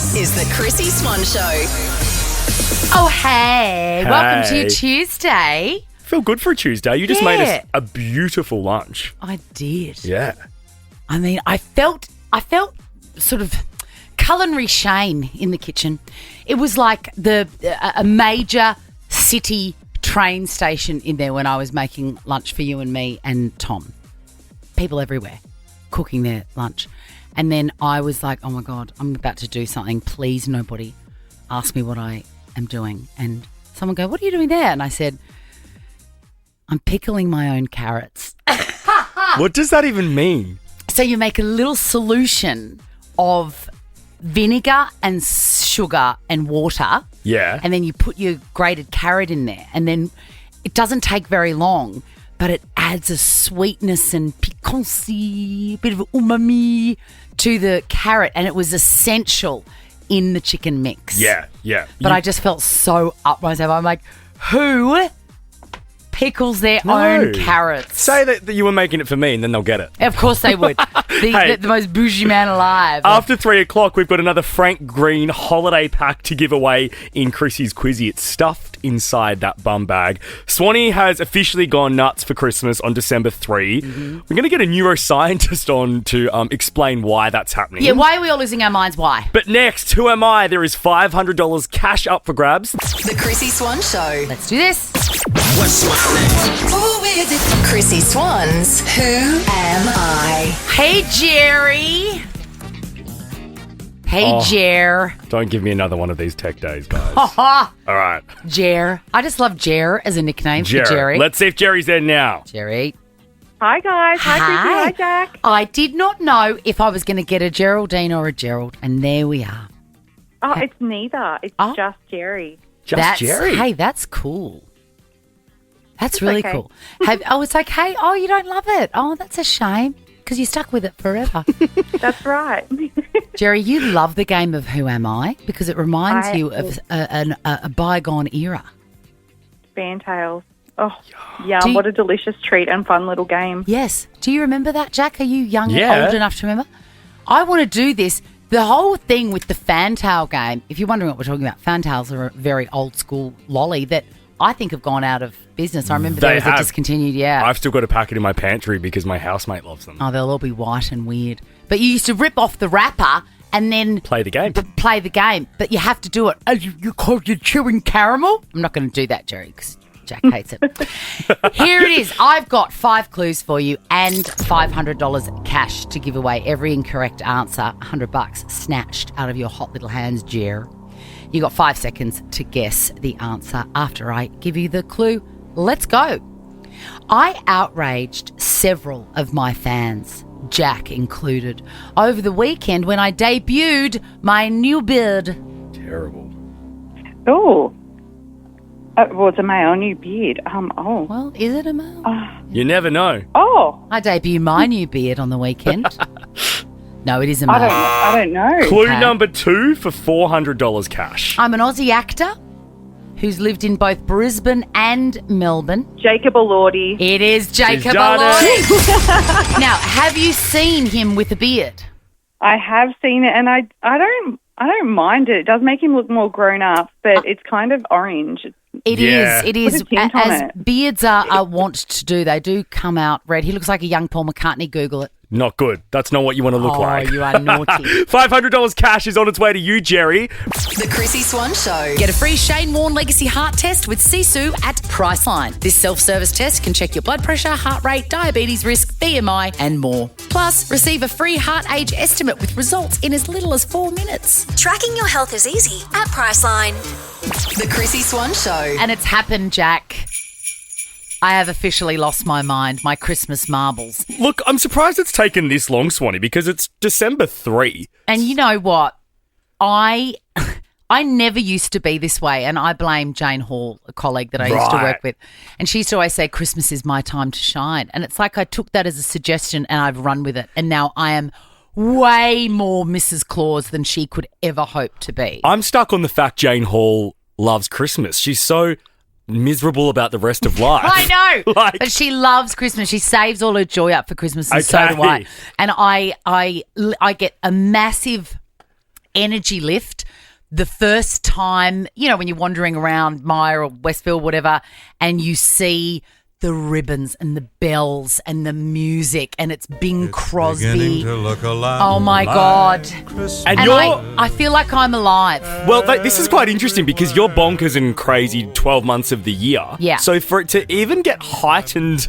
This is the Chrissie Swan Show. Oh, hey. Welcome to your Tuesday. Feel good for a Tuesday. You just made us a beautiful lunch. I did. Yeah. I mean, I felt sort of culinary shame in the kitchen. It was like a major city train station in there when I was making lunch for you and me and Tom. People everywhere cooking their lunch. And then I was like, oh, my God, I'm about to do something. Please, nobody ask me what I am doing. And someone go, what are you doing there? And I said, I'm pickling my own carrots. What does that even mean? So you make a little solution of vinegar and sugar and water. Yeah. And then you put your grated carrot in there. And then it doesn't take very long, but it adds a sweetness and piquancy, a bit of umami to the carrot. And it was essential in the chicken mix. Yeah. But I just felt so up myself. I'm like, who pickles their own carrots? Say that you were making it for me and then they'll get it. Of course they would. The most bougie man alive. After 3 o'clock, we've got another Frank Green holiday pack to give away in Chrissy's Quizzy. It's stuffed inside that bum bag. Swanee has officially gone nuts for Christmas on December 3. Mm-hmm. We're going to get a neuroscientist on to explain why that's happening. Yeah, why are we all losing our minds? Why? But next, who am I? There is $500 cash up for grabs. The Chrissie Swan Show. Let's do this. What's Swan? Who is it? Chrissie Swan's Who Am I? Hey, Jerry. Hey, Jer. Don't give me another one of these tech days, guys. All right. Jer. I just love Jer as a nickname for Jerry. Let's see if Jerry's there now. Jerry. Hi, guys. Hi, Chrissie. Hi, Jack. I did not know if I was going to get a Geraldine or a Gerald, and there we are. Oh, it's neither. It's just Jerry. Jerry? Hey, that's cool. That's really okay. cool. It's like, hey, you don't love it. Oh, that's a shame because you stuck with it forever. That's right. Jerry, you love the game of Who Am I? Because it reminds you of a bygone era. Fantails. Oh, yum. What a delicious treat and fun little game. Yes. Do you remember that, Jack? Are you young Yeah. and old enough to remember? I want to do this. The whole thing with the fantail game, if you're wondering what we're talking about, fantails are a very old school lolly that I think have gone out of business. I remember there was a discontinued, I've still got a packet in my pantry because my housemate loves them. Oh, they'll all be white and weird. But you used to rip off the wrapper and then Play the game. Play the game. But you have to do it. Oh, you're chewing caramel? I'm not going to do that, Jerry, because Jack hates it. Here it is. I've got 5 clues for you and $500 cash to give away. Every incorrect answer, $100 snatched out of your hot little hands, Jer. You got 5 seconds to guess the answer after I give you the clue. Let's go. I outraged several of my fans, Jack included, over the weekend when I debuted my new beard. Terrible. Oh. Well, it's a male new beard. Well, is it a male? You never know. Oh. I debuted my new beard on the weekend. No, it is a male. I don't know. Clue number 2 for $400 cash. I'm an Aussie actor who's lived in both Brisbane and Melbourne. Jacob Elordi. It is Jacob done Elordi. Now, have you seen him with a beard? I have seen it, and I don't mind it. It does make him look more grown up, but it's kind of orange. It Yeah. is. It is. Put a tint on As it. beards are wont to do, they do come out red. He looks like a young Paul McCartney. Google it. Not good. That's not what you want to look like. Oh, you are naughty. $500 cash is on its way to you, Jerry. The Chrissie Swan Show. Get a free Shane Warne Legacy Heart Test with Sisu at Priceline. This self-service test can check your blood pressure, heart rate, diabetes risk, BMI, and more. Plus, receive a free heart age estimate with results in as little as 4 minutes. Tracking your health is easy at Priceline. The Chrissie Swan Show. And it's happened, Jack. I have officially lost my mind. My Christmas marbles. Look, I'm surprised it's taken this long, Swanee, because it's December 3. And you know what? I never used to be this way, and I blame Jane Hall, a colleague that I used to work with. And she used to always say, Christmas is my time to shine. And it's like I took that as a suggestion and I've run with it. And now I am way more Mrs. Claus than she could ever hope to be. I'm stuck on the fact Jane Hall loves Christmas. She's so miserable about the rest of life. I know, Like- but she loves Christmas. She saves all her joy up for Christmas, and so do I. Okay. And I get a massive energy lift the first time, when you're wandering around Myer or Westfield, whatever, and you see the ribbons and the bells and the music, and it's Bing Crosby. Oh my God. And I feel like I'm alive. Well, this is quite interesting because you're bonkers and crazy 12 months of the year. Yeah. So for it to even get heightened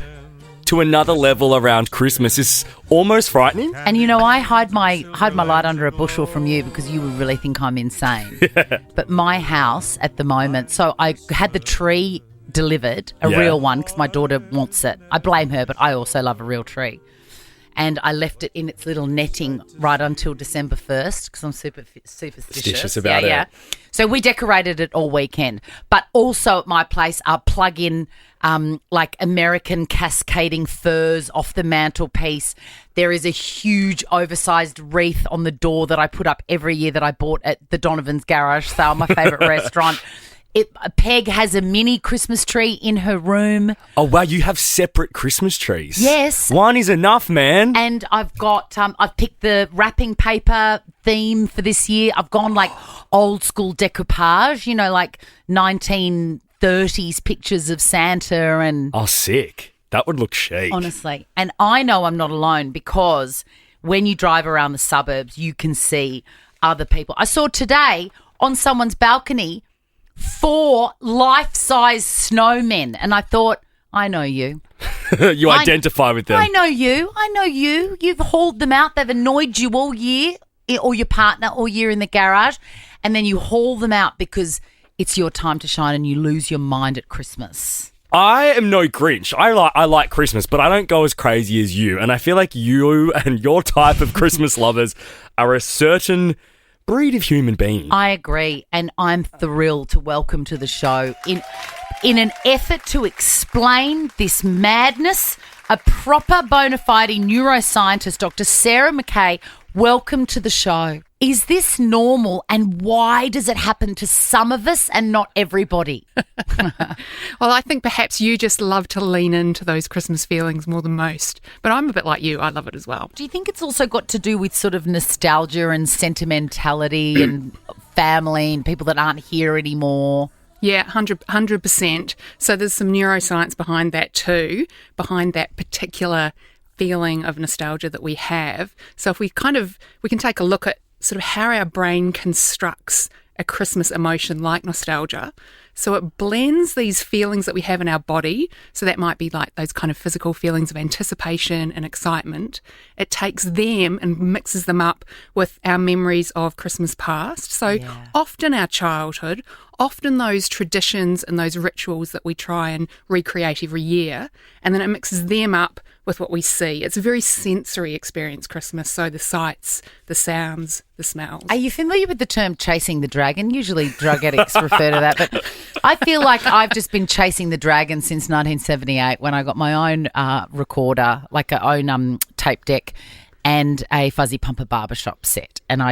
to another level around Christmas is almost frightening. And I hide my light under a bushel from you because you would really think I'm insane. But my house at the moment, so I had the tree delivered, a real one, because my daughter wants it. I blame her, but I also love a real tree. And I left it in its little netting right until December 1st because I'm superstitious about it. So we decorated it all weekend. But also at my place, I plug in like American cascading furs off the mantelpiece. There is a huge oversized wreath on the door that I put up every year that I bought at the Donovan's Garage Sale, my favourite restaurant. Peg has a mini Christmas tree in her room. Oh, wow, you have separate Christmas trees. Yes. One is enough, man. And I've got, I've picked the wrapping paper theme for this year. I've gone like old school decoupage, like 1930s pictures of Santa and... Oh, sick. That would look chic. Honestly. And I know I'm not alone because when you drive around the suburbs, you can see other people. I saw today on someone's balcony 4 life-size snowmen, and I thought, I know you. You identify with them. I know you. You've hauled them out. They've annoyed you all year, or your partner all year in the garage, and then you haul them out because it's your time to shine and you lose your mind at Christmas. I am no Grinch. I like Christmas, but I don't go as crazy as you, and I feel like you and your type of Christmas lovers are a certain breed of human being. I agree, and I'm thrilled to welcome to the show in an effort to explain this madness, a proper bona fide neuroscientist, Dr. Sarah McKay. Welcome to the show. Is this normal, and why does it happen to some of us and not everybody? Well, I think perhaps you just love to lean into those Christmas feelings more than most. But I'm a bit like you. I love it as well. Do you think it's also got to do with sort of nostalgia and sentimentality and family and people that aren't here anymore? Yeah, 100%. So there's some neuroscience behind that too, behind that particular feeling of nostalgia that we have. So if we can take a look at sort of how our brain constructs a Christmas emotion like nostalgia. So it blends these feelings that we have in our body. So that might be like those kind of physical feelings of anticipation and excitement. It takes them and mixes them up with our memories of Christmas past. So often our childhood, often those traditions and those rituals that we try and recreate every year, and then it mixes them up with what we see. It's a very sensory experience, Christmas. So the sights, the sounds, the smells. Are you familiar with the term chasing the dragon? Usually drug addicts refer to that, but I feel like I've just been chasing the dragon since 1978 when I got my own recorder, like a own tape deck, and a Fuzzy Pumper barbershop set. And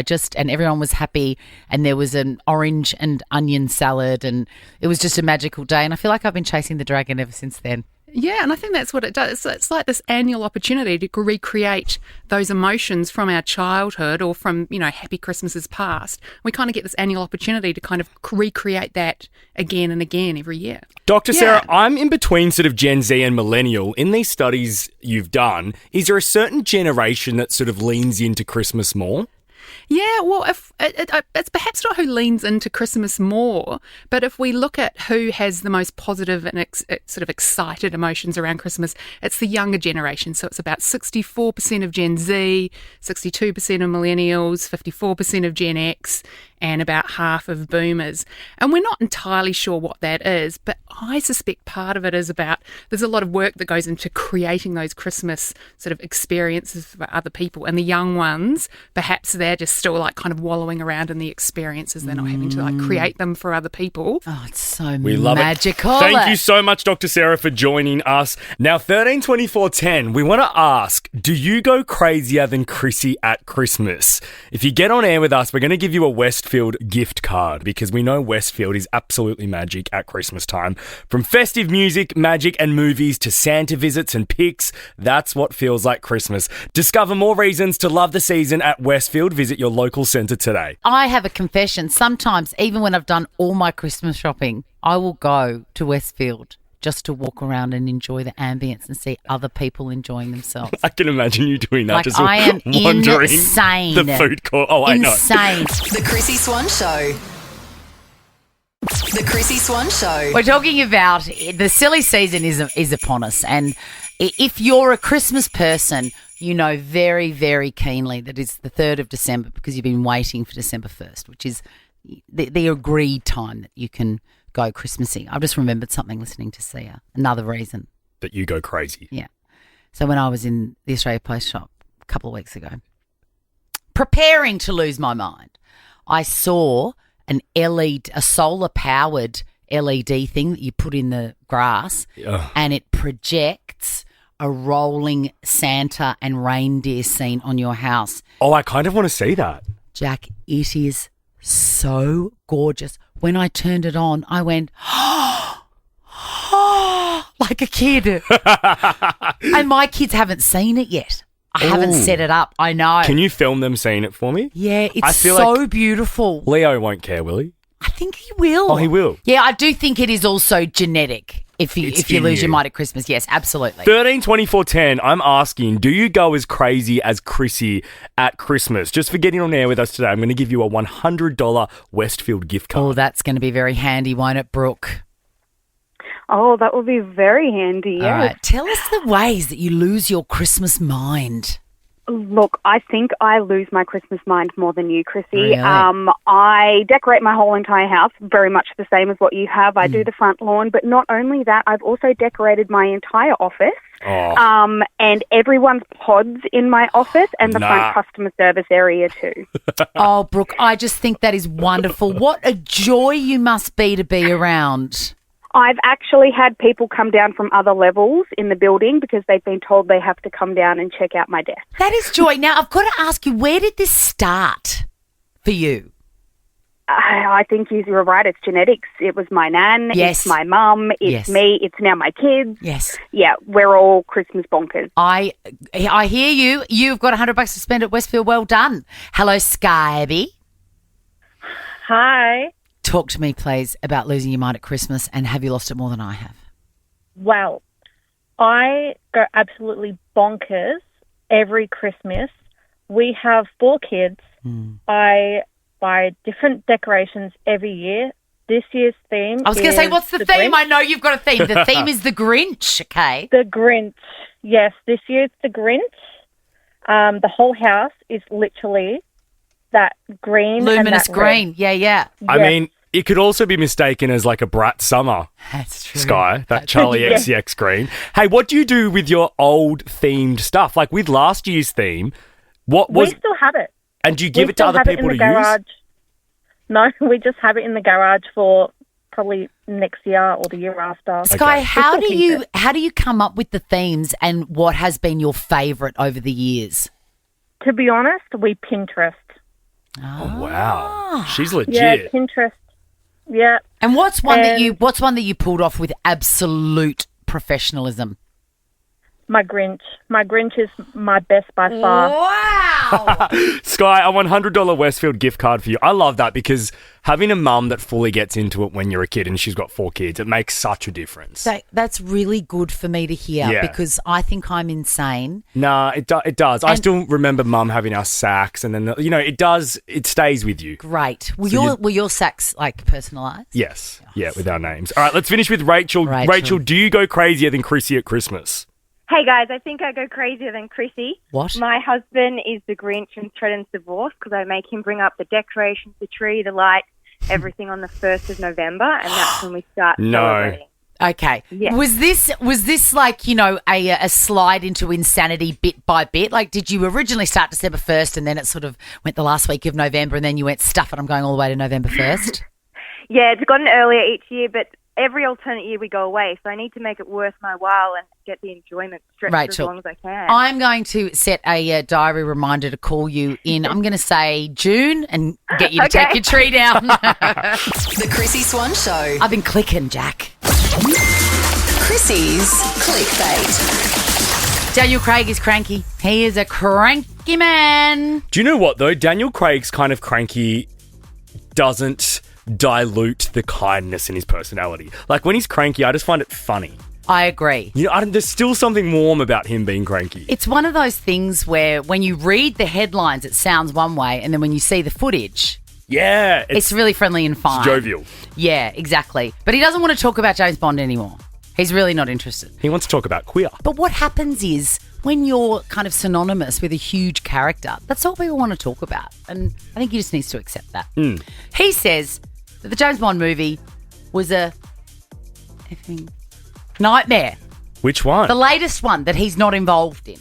everyone was happy, and there was an orange and onion salad, and it was just a magical day. And I feel like I've been chasing the dragon ever since then. Yeah, and I think that's what it does. It's like this annual opportunity to recreate those emotions from our childhood or from, happy Christmases past. We kind of get this annual opportunity to kind of recreate that again and again every year. Dr. Sarah, I'm in between sort of Gen Z and millennial. In these studies you've done, is there a certain generation that sort of leans into Christmas more? Yeah, well, it's perhaps not who leans into Christmas more, but if we look at who has the most positive and sort of excited emotions around Christmas, it's the younger generation. So it's about 64% of Gen Z, 62% of millennials, 54% of Gen X, and about half of boomers. And we're not entirely sure what that is, but I suspect part of it is about there's a lot of work that goes into creating those Christmas sort of experiences for other people. And the young ones, perhaps they're just still like kind of wallowing around in the experiences. They're not having to like create them for other people. Oh, it's so we love magical. It. Thank you so much, Dr. Sarah, for joining us. Now, 132410, we want to ask, do you go crazier than Chrissie at Christmas? If you get on air with us, we're going to give you a Westfield gift card because we know Westfield is absolutely magic at Christmas time. From festive music, magic and movies to Santa visits and pics, that's what feels like Christmas. Discover more reasons to love the season at Westfield. visit your local centre today. I have a confession. Sometimes, even when I've done all my Christmas shopping, I will go to Westfield just to walk around and enjoy the ambience and see other people enjoying themselves. I can imagine you doing that. Like, just I am wandering insane. the food court. Oh, I know. Insane. The Chrissie Swan Show. The Chrissie Swan Show. We're talking about the silly season is upon us, and if you're a Christmas person, you know very, very keenly that it's the 3rd of December because you've been waiting for December 1st, which is the agreed time that you can go Christmassy. I've just remembered something listening to Sia. Another reason that you go crazy. Yeah. So when I was in the Australia Post shop a couple of weeks ago, preparing to lose my mind, I saw a solar-powered LED thing that you put in the grass, and it projects a rolling Santa and reindeer scene on your house. Oh, I kind of want to see that. Jack, it is so gorgeous. When I turned it on, I went, like a kid. And my kids haven't seen it yet. I haven't set it up. I know. Can you film them seeing it for me? Yeah, it's feel so like beautiful. Leo won't care, will he? I think he will. Oh, he will? Yeah, I do think it is also genetic. If you lose your mind at Christmas, yes, absolutely. 13 24 10, I'm asking, do you go as crazy as Chrissie at Christmas? Just for getting on air with us today, I'm going to give you a $100 Westfield gift card. Oh, that's going to be very handy, won't it, Brooke? Oh, that would be very handy, yes. All right, tell us the ways that you lose your Christmas mind. Look, I think I lose my Christmas mind more than you, Chrissie. Really? I decorate my whole entire house very much the same as what you have. I do the front lawn, but not only that, I've also decorated my entire office. Oh. And everyone's pods in my office and the front customer service area too. Oh, Brooke, I just think that is wonderful. What a joy you must be to be around. I've actually had people come down from other levels in the building because they've been told they have to come down and check out my desk. That is joy. Now, I've got to ask you, where did this start for you? I think you're right. It's genetics. It was my nan. Yes. It's my mum. It's me. It's now my kids. Yes. Yeah, we're all Christmas bonkers. I hear you. You've got $100 to spend at Westfield. Well done. Hello, Skyby. Hi. Talk to me, please, about losing your mind at Christmas, and have you lost it more than I have? Well, I go absolutely bonkers every Christmas. We have 4 kids. I buy different decorations every year. This year's theme I was going to say, what's the theme? Grinch. I know you've got a theme. The theme is the Grinch, okay? The Grinch. Yes, this year it's the Grinch. The whole house is literally that green. Luminous and that green. red. Yeah, yeah. I mean, it could also be mistaken as like a Brat Summer That's true. sky, that Charlie XCX green. Hey, what do you do with your old themed stuff? Like with last year's theme, what was... We still have it. And do you give it to other people to use? No, we just have it in the garage for probably next year or the year after. Sky, Okay. how do you come up with the themes, and what has been your favourite over the years? To be honest, we Pinterest. Oh, wow. She's legit. Yeah, Pinterest. Yeah. And what's one that you pulled off with absolute professionalism? My Grinch. My Grinch is my best by far. Wow. Sky, a $100 Westfield gift card for you. I love that because having a mum that fully gets into it when you're a kid, and she's got 4 kids, it makes such a difference. That's really good for me to hear, Yeah. because I think I'm insane. Nah, it does. I still remember mum having our sacks, and then, it stays with you. Great. Were your sacks like personalised? Yes. Yeah, with our names. All right, let's finish with Rachel. Rachel, do you go crazier than Chrissie at Christmas? Hey guys, I think I go crazier than Chrissie. What? My husband is the Grinch and threatens divorce because I make him bring up the decorations, the tree, the lights, everything on the 1st of November, and that's when we start celebrating. Okay. Yeah. Was this like, a slide into insanity bit by bit? Like, did you originally start December 1st and then it sort of went the last week of November, and then you went, stuff it, I'm going all the way to November 1st? Yeah, it's gotten earlier each year, but every alternate year we go away, so I need to make it worth my while and get the enjoyment stretched Rachel, as long as I can. I'm going to set a diary reminder to call you in, I'm going to say June, and get you to take your tree down. The Chrissie Swan Show. I've been clicking, Jack. Chrissie's Clickbait. Daniel Craig is cranky. He is a cranky lucky man. Do you know what, though? Daniel Craig's kind of cranky doesn't dilute the kindness in his personality. Like, when he's cranky, I just find it funny. I agree. You know, there's still something warm about him being cranky. It's one of those things where when you read the headlines, it sounds one way, and then when you see the footage, Yeah. it's really friendly and fine. It's jovial. Yeah, exactly. But he doesn't want to talk about James Bond anymore. He's really not interested. He wants to talk about queer. But what happens is when you're kind of synonymous with a huge character, that's all people want to talk about. And I think he just needs to accept that. He says that the James Bond movie was a effing nightmare. Which one? The latest one that he's not involved in.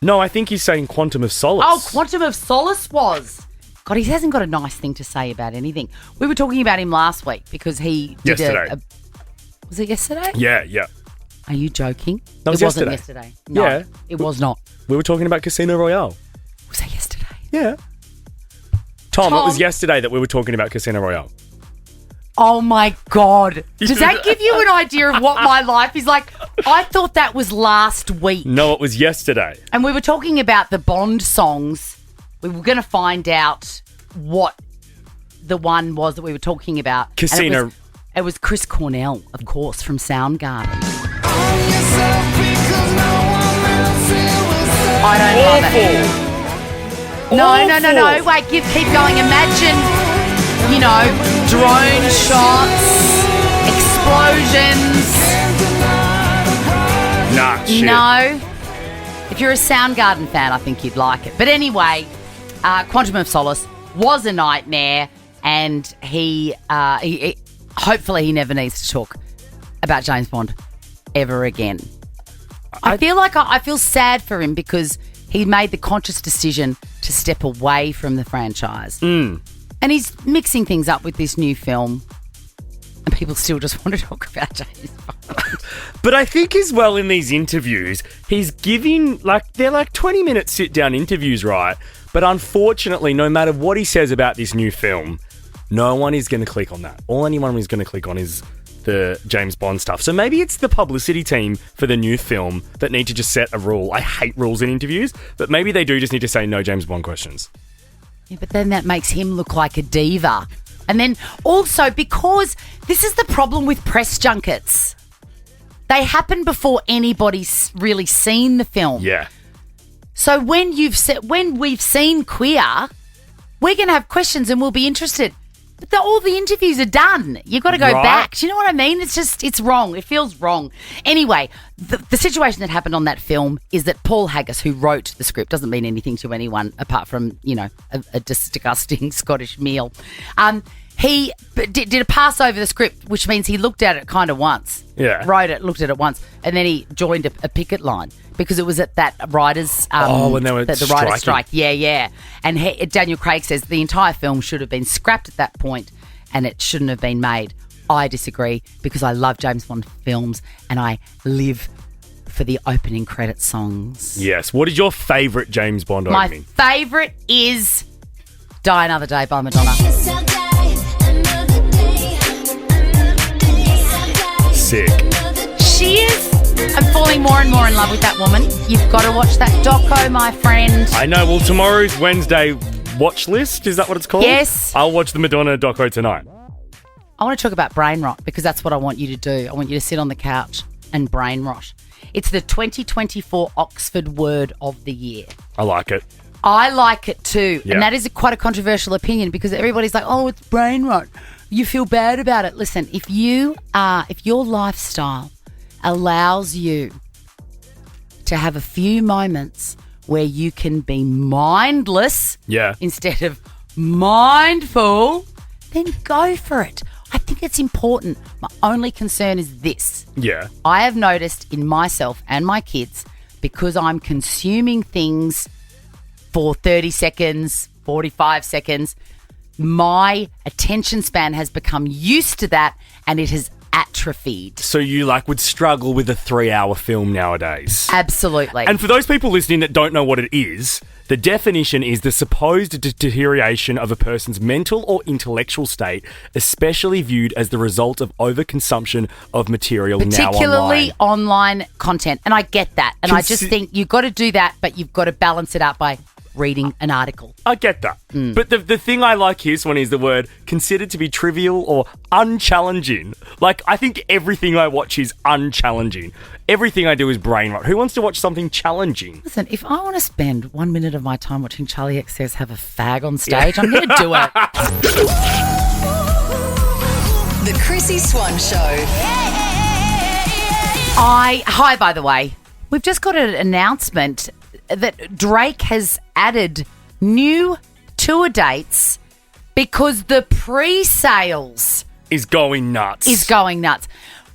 No, I think he's saying Quantum of Solace. Oh, Quantum of Solace was. God, he hasn't got a nice thing to say about anything. We were talking about him last week because he did Yesterday. Was it yesterday? Yeah. Are you joking? That was it wasn't yesterday. yesterday. No, Yeah. it was not. We were talking about Casino Royale. Was it yesterday? Yeah. Tom, it was yesterday that we were talking about Casino Royale. Oh my God. Does that give you an idea of what my life is like? I thought that was last week. No, it was yesterday. And we were talking about the Bond songs. We were going to find out what the one was that we were talking about. Casino. And it was Chris Cornell, of course, from Soundgarden. I don't love it. No. Wait, keep going. Imagine, drone shots, explosions. Nah, shit. No. If you're a Soundgarden fan, I think you'd like it. But anyway, Quantum of Solace was a nightmare, and he hopefully he never needs to talk about James Bond ever again. I feel sad for him because he made the conscious decision to step away from the franchise. And he's mixing things up with this new film. And people still just want to talk about James Bond. But I think as well in these interviews, he's giving, they're 20-minute sit-down interviews, right? But unfortunately, no matter what he says about this new film, no one is going to click on that. All anyone is going to click on is the James Bond stuff. So maybe it's the publicity team for the new film that need to just set a rule. I hate rules in interviews, but maybe they do just need to say no James Bond questions. Yeah, but then that makes him look like a diva. And then also, because this is the problem with press junkets. They happen before anybody's really seen the film. Yeah. So when we've seen Queer, we're going to have questions and we'll be interested. But all the interviews are done. You've got to go back. Do you know what I mean? It's wrong. It feels wrong. Anyway, the situation that happened on that film is that Paul Haggis, who wrote the script, doesn't mean anything to anyone apart from, a disgusting Scottish meal. He did a pass over the script, which means he looked at it kind of once. Yeah. Wrote it, looked at it once, and then he joined a picket line because it was at that writers' when they were the writers' strike. Yeah. And Daniel Craig says the entire film should have been scrapped at that point and it shouldn't have been made. I disagree because I love James Bond films and I live for the opening credit songs. Yes. What is your favourite James Bond opening? My favourite is Die Another Day by Madonna. Sick. She is. I'm falling more and more in love with that woman. You've got to watch that doco, my friend. I know. Well, tomorrow's Wednesday watch list. Is that what it's called? Yes. I'll watch the Madonna doco tonight. I want to talk about brain rot because that's what I want you to do. I want you to sit on the couch and brain rot. It's the 2024 Oxford Word of the Year. I like it. I like it too. Yeah. And that is quite a controversial opinion because everybody's like, oh, it's brain rot. You feel bad about it. Listen, if your lifestyle allows you to have a few moments where you can be mindless instead of mindful, then go for it. I think it's important. My only concern is this. Yeah. I have noticed in myself and my kids, because I'm consuming things for 30 seconds, 45 seconds, my attention span has become used to that and it has atrophied. So you would struggle with a 3-hour film nowadays? Absolutely. And for those people listening that don't know what it is, the definition is the supposed deterioration of a person's mental or intellectual state, especially viewed as the result of overconsumption of material particularly now online. online content. And I get that. And I just think you've got to do that, but you've got to balance it out by reading an article. I get that. But the thing I like here, Swan, is the word considered to be trivial or unchallenging. Like, I think everything I watch is unchallenging. Everything I do is brain rot. Who wants to watch something challenging? Listen, if I want to spend 1 minute of my time watching Charlie XCX have a fag on stage, I'm going to do it. The Chrissie Swan Show. Hi, by the way. We've just got an announcement that Drake has added new tour dates because the pre-sales Is going nuts.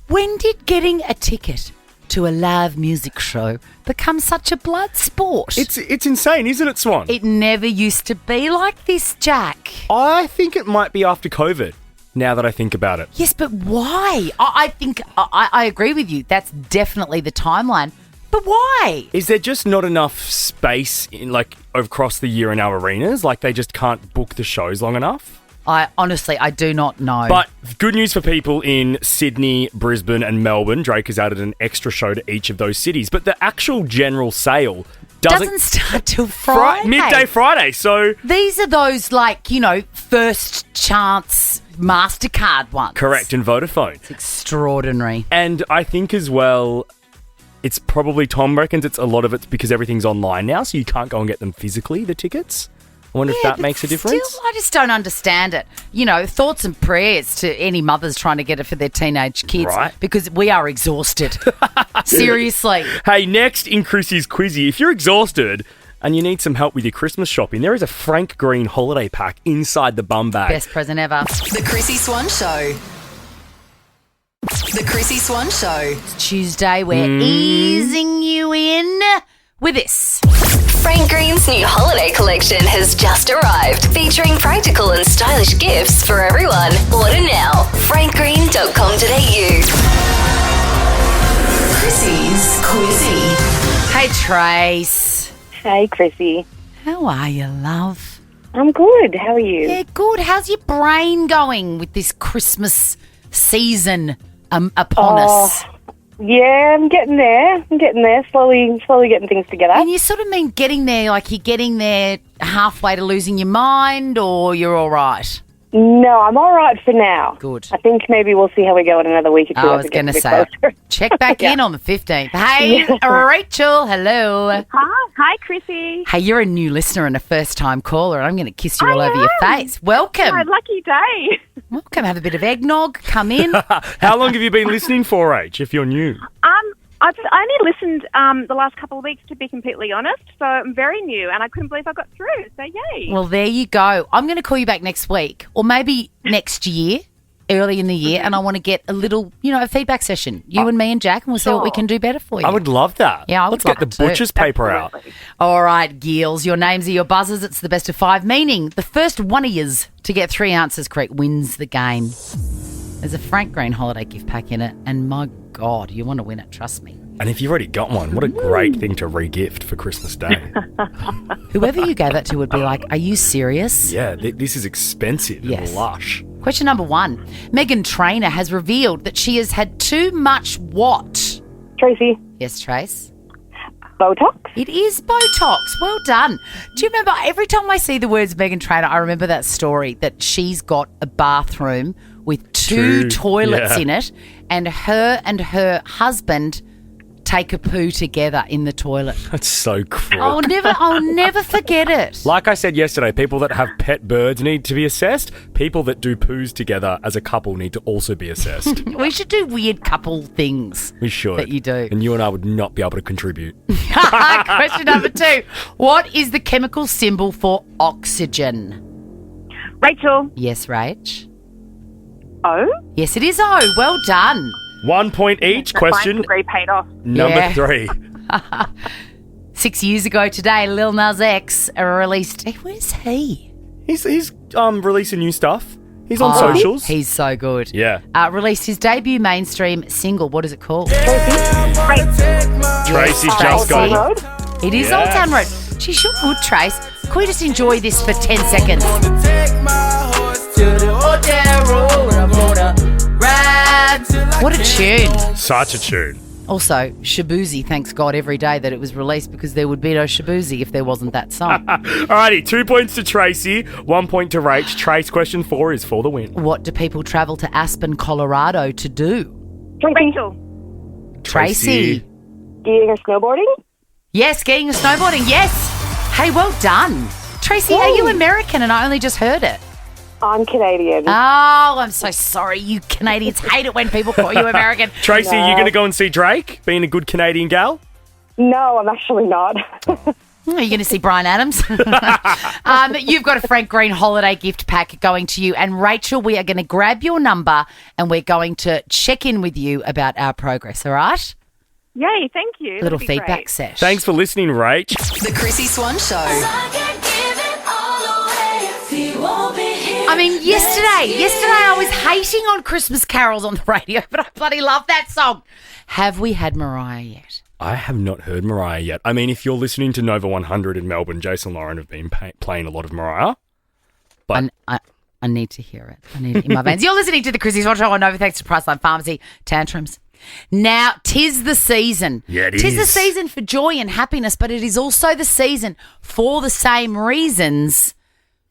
When did getting a ticket to a live music show become such a blood sport? It's insane, isn't it, Swan? It never used to be like this, Jack. I think it might be after COVID, now that I think about it. Yes, but why? I think I agree with you. That's definitely the timeline. But why? Is there just not enough space in across the year in our arenas? Like, they just can't book the shows long enough? I do not know. But good news for people in Sydney, Brisbane and Melbourne. Drake has added an extra show to each of those cities. But the actual general sale doesn't start till Friday. Midday Friday. So these are those, first chance MasterCard ones. correct, and Vodafone. It's extraordinary. And I think as well, it's probably, Tom reckons, a lot of it's because everything's online now, so you can't go and get them physically, the tickets. I wonder if that but makes a difference. Still, I just don't understand it. Thoughts and prayers to any mothers trying to get it for their teenage kids. Right. Because we are exhausted. Seriously. Hey, next in Chrissie's Quizzy, if you're exhausted and you need some help with your Christmas shopping, there is a Frank Green holiday pack inside the bum bag. Best present ever. The Chrissie Swan Show. The Chrissie Swan Show. Tuesday, we're easing you in with this. Frank Green's new holiday collection has just arrived, featuring practical and stylish gifts for everyone. Order now. frankgreen.com.au. Chrissie's Quizzy. Hey, Trace. Hey, Chrissy. How are you, love? I'm good. How are you? Yeah, good. How's your brain going with this Christmas season upon us? Yeah, I'm getting there. Slowly getting things together. And you sort of mean getting there, like you're getting there halfway to losing your mind, or you're all right? No, I'm all right for now. Good. I think maybe we'll see how we go in another week or two. I was going to say, check back in on the 15th. Hey, Rachel, hello. Hi, Chrissy. Hey, you're a new listener and a first-time caller, and I'm going to kiss you all over your face. Welcome. My lucky day. Welcome. Have a bit of eggnog. Come in. How long have you been listening for, H, if you're new? I've only listened the last couple of weeks, to be completely honest, so I'm very new, and I couldn't believe I got through, so yay. Well, there you go. I'm going to call you back next week, or maybe next year, early in the year, and I want to get a little, a feedback session. You and me and Jack, and we'll see what we can do better for you. I would love that. Yeah, I would Let's love get the to. butcher's paper out. All right, Gills, your names are your buzzers. It's the best of 5, meaning the first one of yous to get 3 answers correct wins the game. There's a Frank Green holiday gift pack in it, and my God, you want to win it, trust me. And if you've already got one, what a great thing to re-gift for Christmas Day. Whoever you gave that to would be like, are you serious? Yeah, this is expensive and lush. Question number 1. Meghan Trainor has revealed that she has had too much what? Tracy. Yes, Trace? Botox. It is Botox. Well done. Do you remember, every time I see the words Meghan Trainor, I remember that story that she's got a bathroom with two toilets in it, and her husband take a poo together in the toilet. That's so cruel. I'll never forget it. Like I said yesterday, people that have pet birds need to be assessed. People that do poos together as a couple need to also be assessed. We should do weird couple things. We should. That you do. And you and I would not be able to contribute. Question number 2. What is the chemical symbol for oxygen? Rachel. Yes, Rach. O? Yes, it is O. Well done. 1 point each. Question Degree paid off. number 3. 6 years ago today, Lil Nas X released... Where's he? He's releasing new stuff. He's on socials. He's so good. Yeah. Released his debut mainstream single. What is it called? Tracy just got Road. It is Old Town Road. Geez, you're good, Trace. Can we just enjoy this for 10 seconds? What a tune. Such a tune. Also, Shabuzi thanks God every day that it was released because there would be no Shabuzi if there wasn't that song. Alrighty, 2 points to Tracy, 1 point to Rach. Trace, question 4 is for the win. What do people travel to Aspen, Colorado to do? Rachel. Tracy. Skiing or snowboarding? Yes, skiing and snowboarding, yes. Hey, well done. Tracy, are you American? And I only just heard it. I'm Canadian. Oh, I'm so sorry. You Canadians hate it when people call you American. Tracy, you going to go and see Drake, being a good Canadian gal? No, I'm actually not. Are you going to see Bryan Adams? You've got a Frank Green holiday gift pack going to you. And Rachel, we are going to grab your number and we're going to check in with you about our progress, all right? Yay, thank you. Little That'd be feedback great. sesh. Thanks for listening, Rach. The Chrissie Swan Show. I mean, yesterday I was hating on Christmas carols on the radio, but I bloody love that song. Have we had Mariah yet? I have not heard Mariah yet. I mean, if you're listening to Nova 100 in Melbourne, Jason and Lauren have been playing a lot of Mariah. But I need to hear it. I need it in my veins. You're listening to the Chrissie Swan Show on Nova, thanks to Priceline Pharmacy. Tantrums. Now, 'tis the season. Yeah, it Tis the is. season for joy and happiness, but it is also the season for the same reasons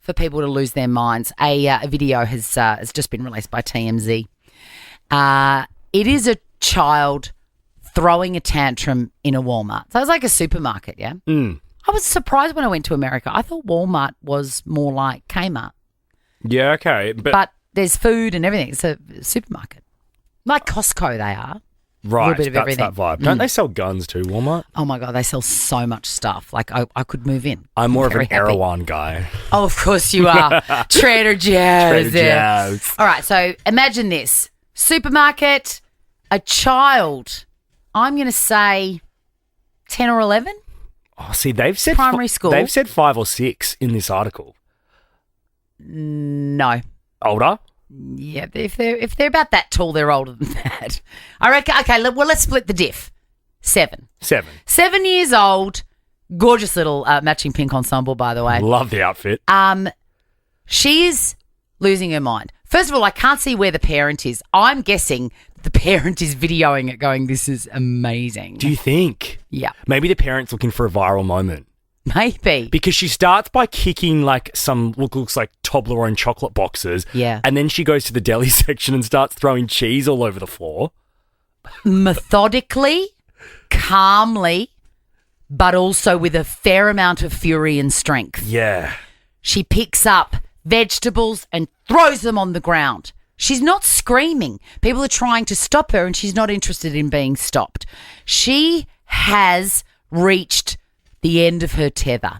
for people to lose their minds. A video has just been released by TMZ. It is a child throwing a tantrum in a Walmart. So it's like a supermarket, yeah? I was surprised when I went to America. I thought Walmart was more like Kmart. yeah, okay. But there's food and everything. It's a supermarket. Like Costco they are. Right, A little bit of that's everything. that vibe. Don't they sell guns too, Walmart? Oh, my God, they sell so much stuff. Like, I could move in. I'm more of very an happy. Erewhon guy. Oh, of course you are. Trader Joe's. Trader Joe's. All right, so imagine this. Supermarket, a child, I'm going to say 10 or 11. Oh, see, they've said Primary school. They've said 5 or 6 in this article. No. Older? Yeah, if they're about that tall, they're older than that. I reckon, okay, well, let's split the diff. 7. 7. 7 years old, gorgeous little matching pink ensemble, by the way. Love the outfit. She is losing her mind. First of all, I can't see where the parent is. I'm guessing the parent is videoing it going, this is amazing. Do you think? Yeah. Maybe the parent's looking for a viral moment. Maybe. Because she starts by kicking like some looks like Toblerone chocolate boxes. Yeah. And then she goes to the deli section and starts throwing cheese all over the floor. Methodically, calmly, but also with a fair amount of fury and strength. Yeah. She picks up vegetables and throws them on the ground. She's not screaming. People are trying to stop her and she's not interested in being stopped. She has reached the end of her tether.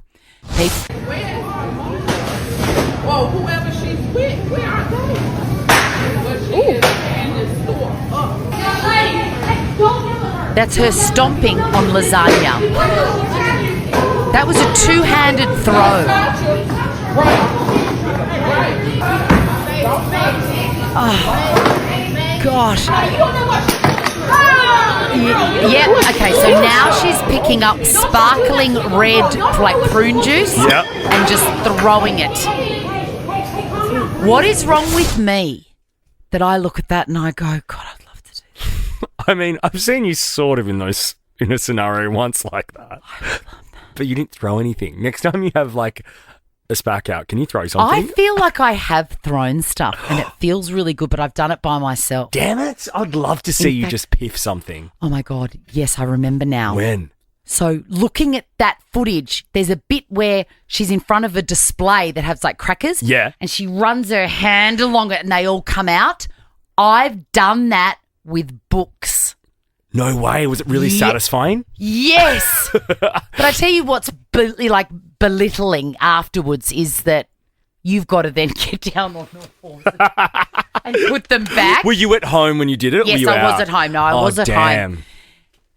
Whoa, whoever she's with, where are they? Well, she is in the store. That's her stomping on lasagna. That was a two-handed throw. Oh, gosh. Yeah, okay, so now she's picking up sparkling red, like prune juice, and just throwing it. What is wrong with me that I look at that and I go, God, I'd love to do that? I mean, I've seen you sort of in a scenario once like that. I would love that. But you didn't throw anything. Next time you have like a SPAC out, can you throw something? I feel like I have thrown stuff and it feels really good, but I've done it by myself. Damn it. I'd love to see you just piff something. Oh my God, yes, I remember now. When? So looking at that footage, there's a bit where she's in front of a display that has like crackers. Yeah. And she runs her hand along it and they all come out. I've done that with books. No way. Was it really satisfying? Yes. But I tell you what's belittling afterwards is that you've got to then get down on your fours and put them back. Were you at home when you did it? Yes, Were you I out? was at home. No, I was at home.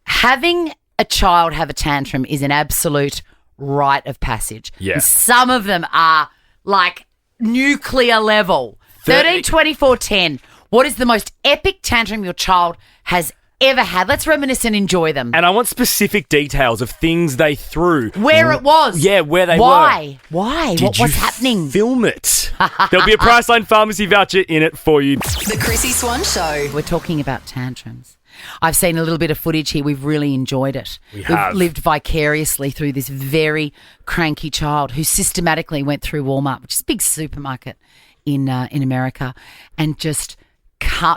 Having a child have a tantrum is an absolute rite of passage. Yeah. And some of them are like nuclear level. 13, 24, 10. What is the most epic tantrum your child has ever had? Let's reminisce and enjoy them. And I want specific details of things they threw. Where it was. Yeah, where they were. Why? Why? Did What's you happening? Film it. There'll be a Priceline Pharmacy voucher in it for you. The Chrissie Swan Show. We're talking about tantrums. I've seen a little bit of footage here. We've really enjoyed it. We have. We've lived vicariously through this very cranky child who systematically went through Walmart, which is a big supermarket in America, and just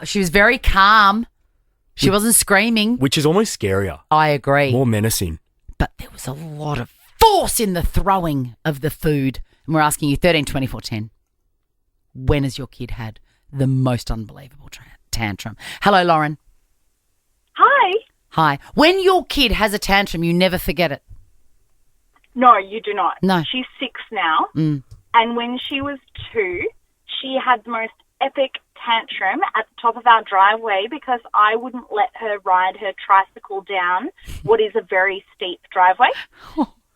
she was very calm. She wasn't screaming. Which is almost scarier. I agree. More menacing. But there was a lot of force in the throwing of the food. And we're asking you, 13, 24, 10, when has your kid had the most unbelievable tantrum? Hello, Lauren. Hi. Hi. When your kid has a tantrum, you never forget it. No, you do not. No. She's 6 now. And when she was 2, she had the most epic tantrum at the top of our driveway because I wouldn't let her ride her tricycle down what is a very steep driveway.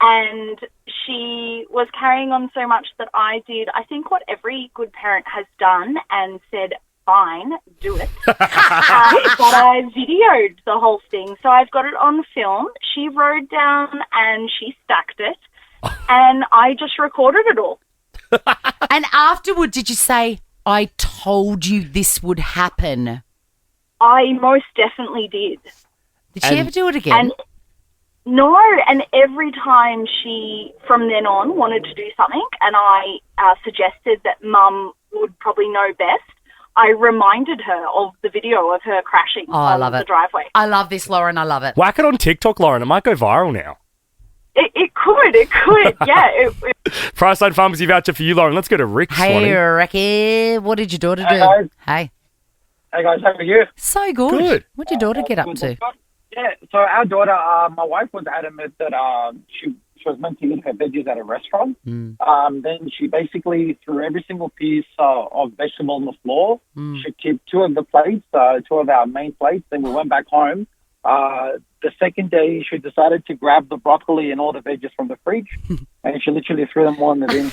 And she was carrying on so much that I did, I think, what every good parent has done and said, fine, do it. But I videoed the whole thing. So I've got it on film. She rode down and she stacked it. And I just recorded it all. And afterward, did you say, I told you this would happen? I most definitely did. Did she ever do it again? No, and every time she, from then on, wanted to do something, and I suggested that Mum would probably know best, I reminded her of the video of her crashing on the driveway. I love this, Lauren. I love it. Whack it on TikTok, Lauren. It might go viral now. It could, yeah. Priceline Pharmacy voucher for you, Lauren. Let's go to Rick. Hey, Ricky. What did your daughter do? Guys. Hey. Hey guys, how are you? So good. What did your daughter get up to? Yeah, so our daughter, my wife was adamant that she was meant to eat her veggies at a restaurant. Then she basically threw every single piece of vegetable on the floor. She kept 2 of the plates, 2 of our main plates. Then we went back home. The second day, she decided to grab the broccoli and all the veggies from the fridge, and she literally threw them all in the bin.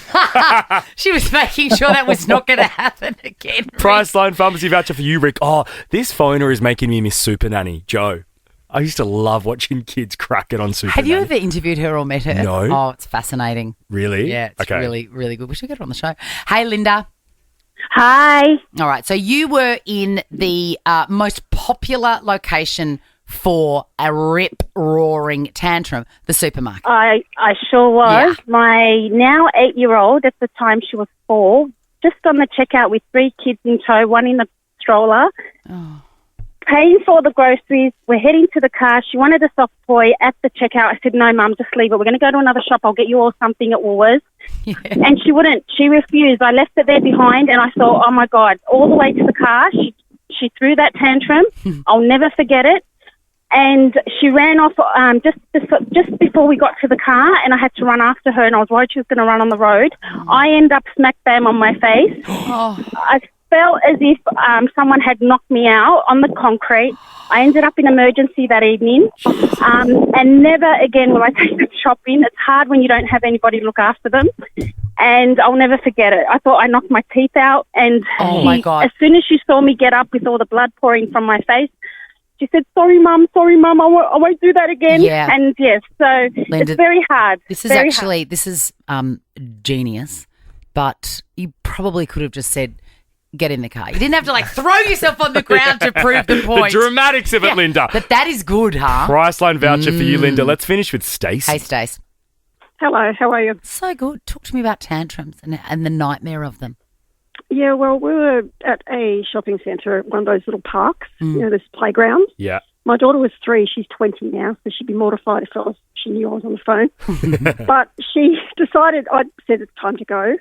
She was making sure that was not going to happen again. Priceline Pharmacy voucher for you, Rick. Oh, this phoner is making me miss Super Nanny, Joe. I used to love watching kids crack it on Super Have Nanny. you ever interviewed her or met her? No. Oh, it's fascinating. Really? Yeah, it's okay. really, really good. We should get her on the show. Hey, Linda. Hi. All right, so you were in the most popular location for a rip-roaring tantrum, the supermarket. I sure was. Yeah. My now 8-year-old, at the time she was 4, just on the checkout with 3 kids in tow, 1 in the stroller, paying for the groceries. We're heading to the car. She wanted a soft toy at the checkout. I said, no, Mum, just leave it. We're going to go to another shop. I'll get you all something at Woolworths. Yeah. And she wouldn't. She refused. I left it there behind, and I thought, oh, my God, all the way to the car, she threw that tantrum. I'll never forget it. And she ran off just before we got to the car, and I had to run after her, and I was worried she was going to run on the road. I end up smack bam on my face. I felt as if someone had knocked me out on the concrete. I ended up in emergency that evening, and never again will I take them shopping. It's hard when you don't have anybody to look after them, and I'll never forget it. I thought I knocked my teeth out, and my God. As soon as she saw me get up with all the blood pouring from my face, she said, sorry, Mum, I won't do that again. Yeah. And yes, so Linda, it's very hard. This is genius, but you probably could have just said, get in the car. You didn't have to throw yourself on the ground to prove the point. The dramatics of it, Linda. But that is good, huh? Priceline voucher for you, Linda. Let's finish with Stacey. Hey, Stace. Hello, how are you? So good. Talk to me about tantrums and the nightmare of them. Yeah, well, we were at a shopping centre at one of those little parks, this playground. Yeah. My daughter was 3, she's 20 now, so she'd be mortified if she knew I was on the phone. But she decided, I said it's time to go.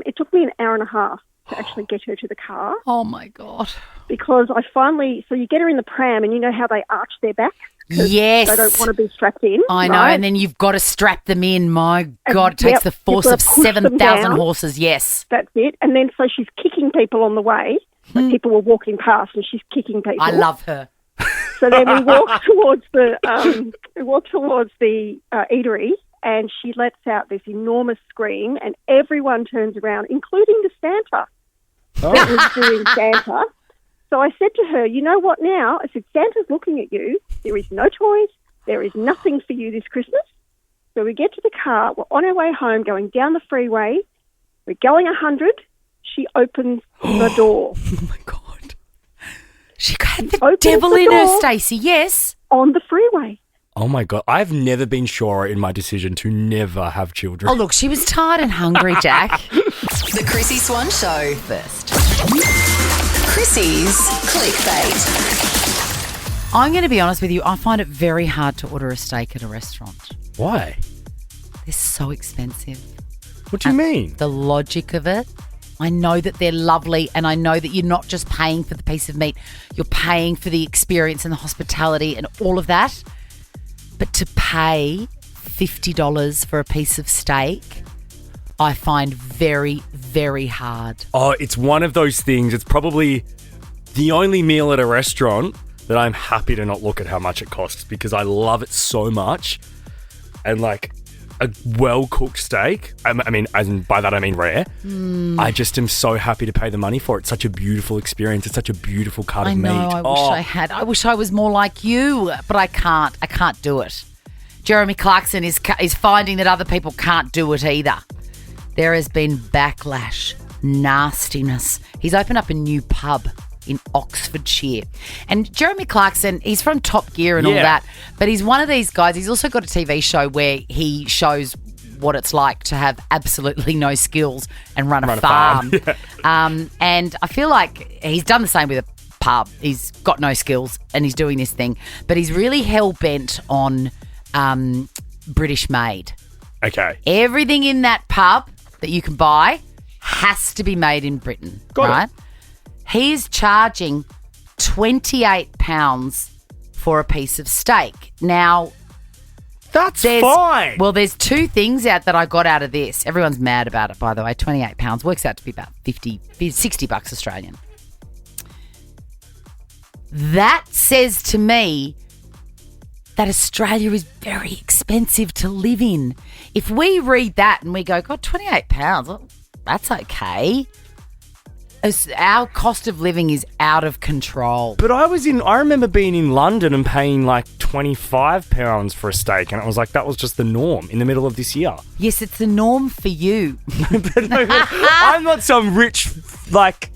It took me an hour and a half to actually get her to the car. Oh, my God. Because so you get her in the pram and you know how they arch their back? Yes. They don't want to be strapped in. I know, right? and then you've got to strap them in. My God, it takes the force of 7,000 horses. Yes. That's it. And then so she's kicking people on the way. Like people were walking past and she's kicking people. I love her. So then we walk towards the eatery, and she lets out this enormous scream, and everyone turns around, including the Santa that was doing Santa. So I said to her, you know what now? I said, Santa's looking at you. There is no toys. There is nothing for you this Christmas. So we get to the car. We're on our way home, going down the freeway. We're going 100. She opens the door. Oh, my God. She had the Opens devil the in her, door. Stacey. Yes. On the freeway. Oh my God. I've never been surer in my decision to never have children. Oh, look, she was tired and hungry, Jack. The Chrissy Swan Show. First. Chrissy's Clickbait. I'm going to be honest with you. I find it very hard to order a steak at a restaurant. Why? They're so expensive. What do you mean? The logic of it. I know that they're lovely, and I know that you're not just paying for the piece of meat. You're paying for the experience and the hospitality and all of that. But to pay $50 for a piece of steak, I find very, very hard. Oh, it's one of those things. It's probably the only meal at a restaurant that I'm happy to not look at how much it costs because I love it so much. And like a well-cooked steak, I mean, as in, by that I mean rare, I just am so happy to pay the money for it. It's such a beautiful experience. It's such a beautiful cut of meat. I wish I had. I wish I was more like you, but I can't. I can't do it. Jeremy Clarkson is finding that other people can't do it either. There has been backlash, nastiness. He's opened up a new pub in Oxfordshire. And Jeremy Clarkson, he's from Top Gear and all that, but he's one of these guys. He's also got a TV show where he shows what it's like to have absolutely no skills and run a farm. And I feel like he's done the same with a pub. He's got no skills and he's doing this thing, but he's really hell-bent on British made. Okay. Everything in that pub that you can buy has to be made in Britain. Got it. He's charging £28 for a piece of steak. Now, that's fine. Well, there's two things out that I got out of this. Everyone's mad about it, by the way. £28 works out to be about $60 Australian. That says to me that Australia is very expensive to live in. If we read that and we go, God, £28, well, that's okay. Our cost of living is out of control. But I remember being in London and paying like £25 for a steak, and it was like that was just the norm in the middle of this year. Yes, it's the norm for you. I'm not some rich, like,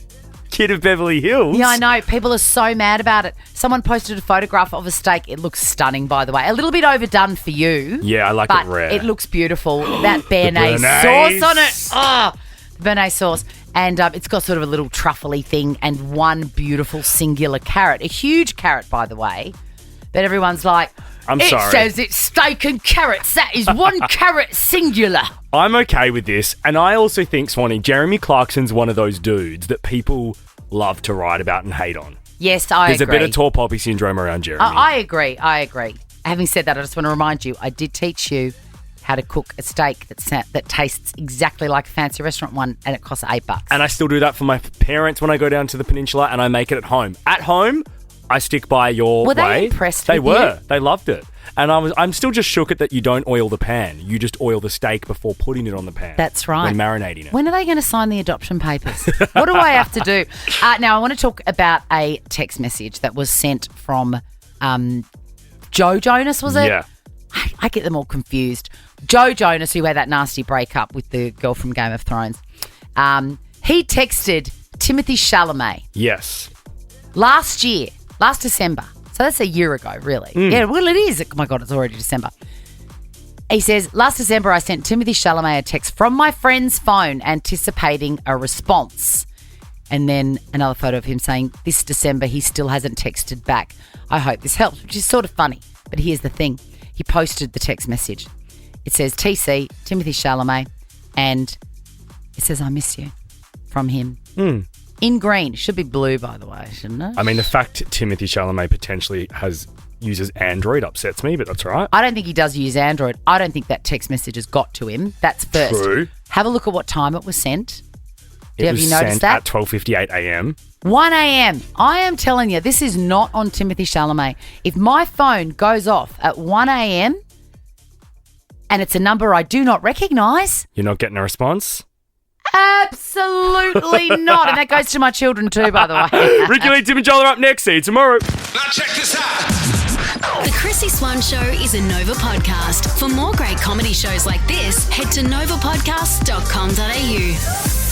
kid of Beverly Hills. Yeah, I know. People are so mad about it. Someone posted a photograph of a steak. It looks stunning, by the way. A little bit overdone for you. Yeah, I like it rare. It looks beautiful. That béarnaise sauce on it. Oh, the béarnaise sauce. And it's got sort of a little truffly thing and one beautiful singular carrot. A huge carrot, by the way. But everyone's like, I'm sorry. It says it's steak and carrots. That is one carrot singular. I'm okay with this. And I also think, Swanee, Jeremy Clarkson's one of those dudes that people love to write about and hate on. Yes, I agree. There's a bit of tall poppy syndrome around Jeremy. I agree. Having said that, I just want to remind you, I did teach you how to cook a steak that tastes exactly like a fancy restaurant one, and it costs $8. And I still do that for my parents when I go down to the peninsula, and I make it at home. At home, I stick by your way. Were they impressed They with were. you? They loved it. And I'm still just shook at that you don't oil the pan. You just oil the steak before putting it on the pan. That's right. When marinating it. When are they going to sign the adoption papers? What do I have to do? Now, I want to talk about a text message that was sent from Joe Jonas, was it? Yeah. I get them all confused. Joe Jonas, who had that nasty breakup with the girl from Game of Thrones, he texted Timothy Chalamet. Yes. Last December. So that's a year ago, really. Yeah, well, it is. Oh, my God, it's already December. He says, last December, I sent Timothy Chalamet a text from my friend's phone anticipating a response. And then another photo of him saying, this December, he still hasn't texted back. I hope this helps, which is sort of funny. But here's the thing. He posted the text message. It says, TC, Timothy Chalamet, and it says, I miss you, from him. In green. Should be blue, by the way, shouldn't it? I mean, the fact Timothy Chalamet potentially uses Android upsets me, but that's all right. I don't think he does use Android. I don't think that text message has got to him. That's first. True. Have a look at what time it was sent. Have you noticed sent that? at 12:58 a.m. 1 a.m. I am telling you, this is not on Timothy Chalamet. If my phone goes off at 1 a.m. and it's a number I do not recognise... You're not getting a response? Absolutely not. And that goes to my children too, by the way. Ricky Lee, Tim and Joel are up next. See you tomorrow. Now check this out. The Chrissy Swan Show is a Nova podcast. For more great comedy shows like this, head to novapodcasts.com.au.